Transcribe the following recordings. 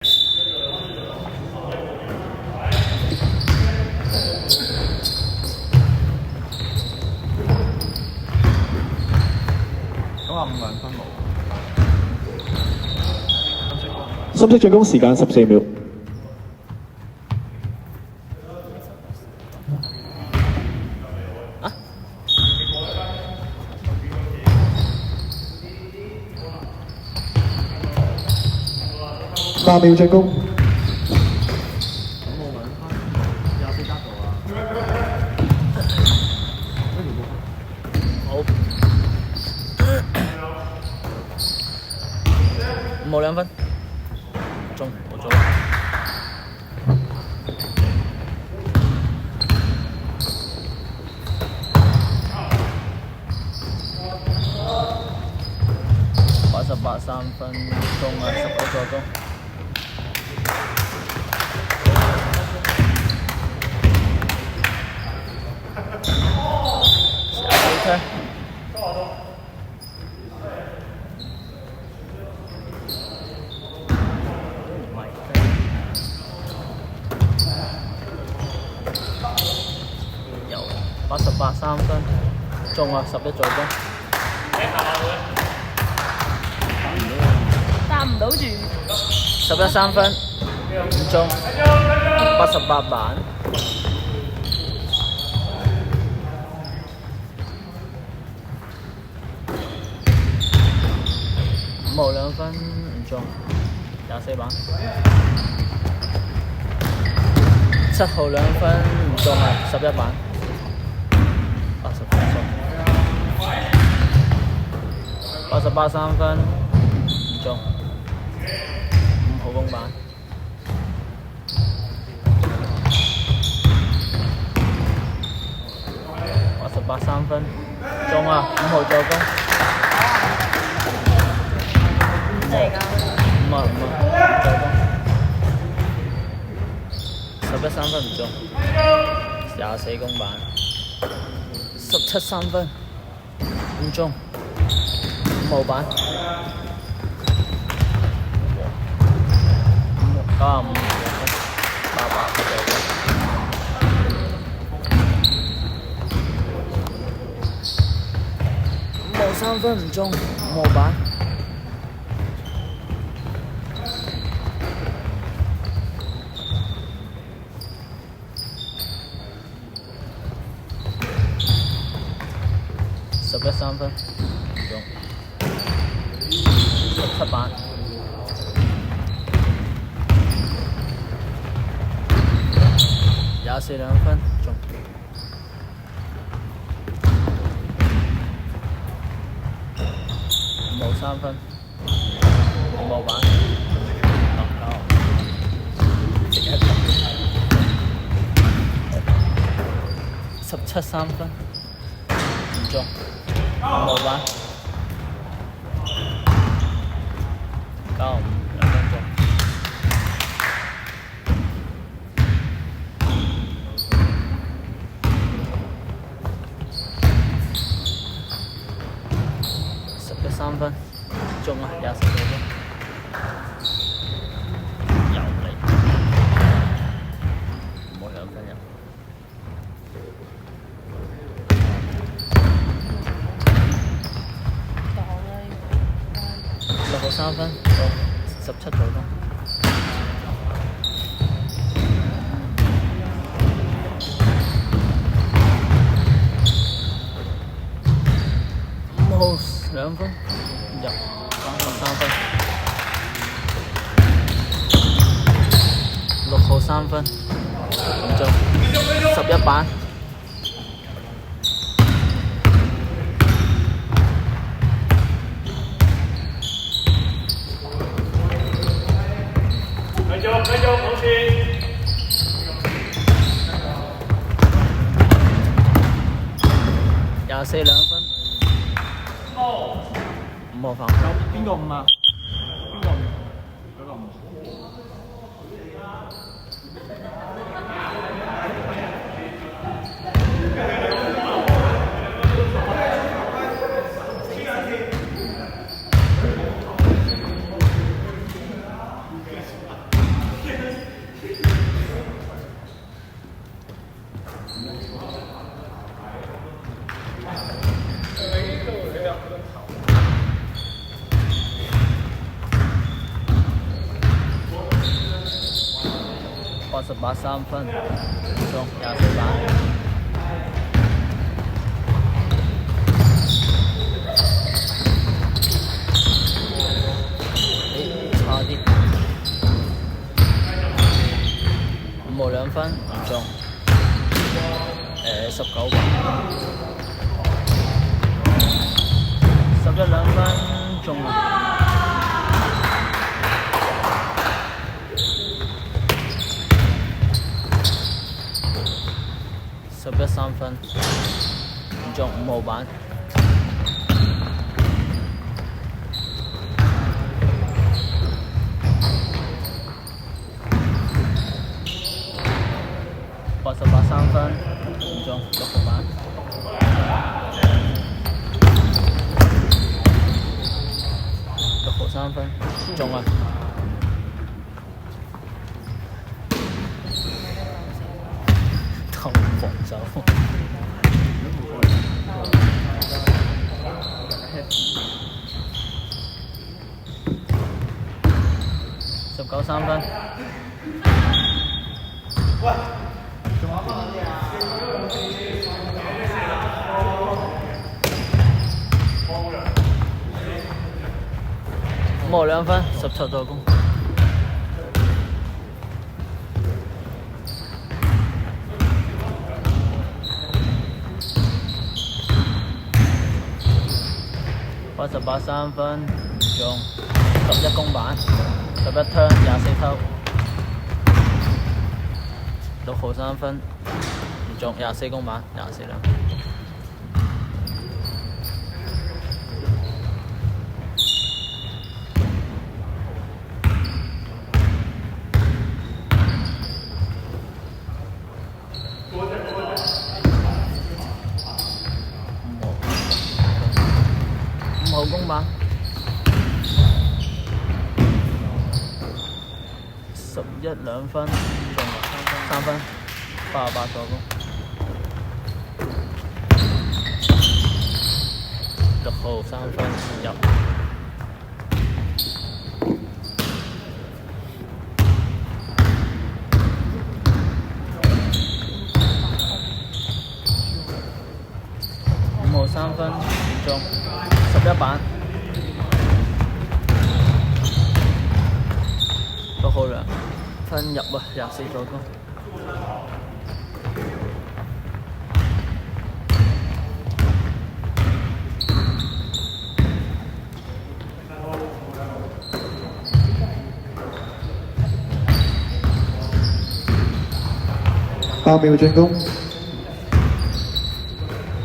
95兩分冇。深色進攻時間14秒。8秒進攻。冇2分，中冇咗。88 3分鐘啊，19個鐘。88 3分，中啊，11助攻。答唔到住。11 3分，唔中，88板。5號2分，唔中，24板。7號2分，唔中啊，11板。88 3分，唔中，5號公板。88 3分，中啊，5號助攻。咩嚟㗎？5啊助攻。11 3分唔中，24公板。17 3分，唔中，5號板。95 885號3分唔中，5號板。11 3分，唔中，17板。24 2分，中。5號3分，5號板。17 3分，唔中，5號板。95 2分中。11 3分，中啊，20個鐘。又嚟，冇2分入。6號3分，中，17個鐘。5號2分，入33分。6號3分，唔中，11板。繼續冇事。24 2分。5號犯。邊個5啊？邊個5？嗰個5。883分，中24板。差啲，5號2分唔中，19板，11 2分中啦。11 3分唔中5號板。88 3分唔中6號板。6號3分中啦。投防守。19 3分。5號2分，17助攻。88 3分唔中，11公板，11 turn 24偷。6號3分唔中，24公板，24兩。5號公板，11 2分中3分，88助攻。6號3分入。5號3分唔中，11板。6號2分入啊，24助攻。8秒進攻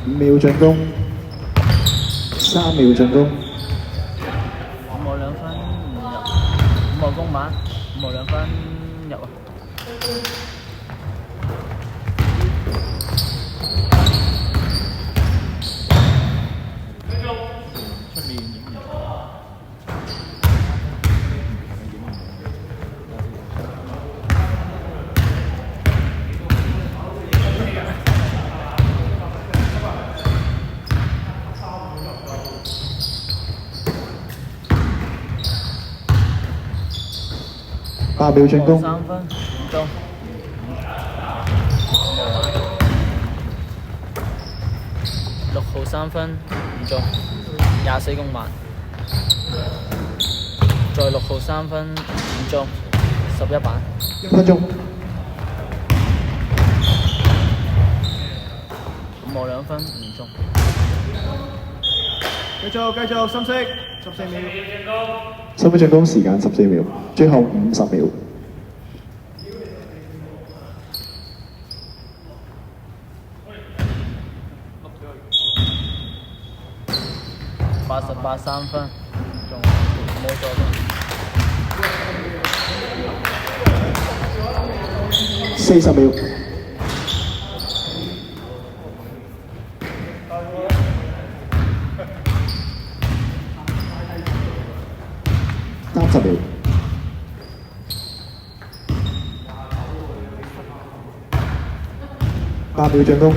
，5秒進攻，3秒進攻。5號2分唔入，5號公板，5號2分入啊。8秒進攻，3分唔中。6號3分唔中，24公板。再6號3分唔中，11板。1分鐘。5號2分唔中。繼續，深色14秒。3分進攻時間14秒，最後50秒。88 3分，中冇助攻。40秒。30秒。8秒進攻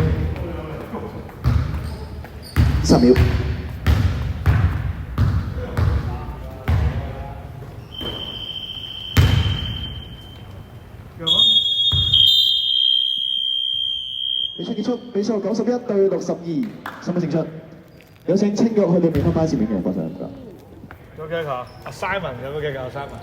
，10秒。比賽結束，比數91對62，申報勝出。有請青玉去到美康巴士面嘅國際唔該。有幾個？阿 Simon 有冇幾個？阿 Simon。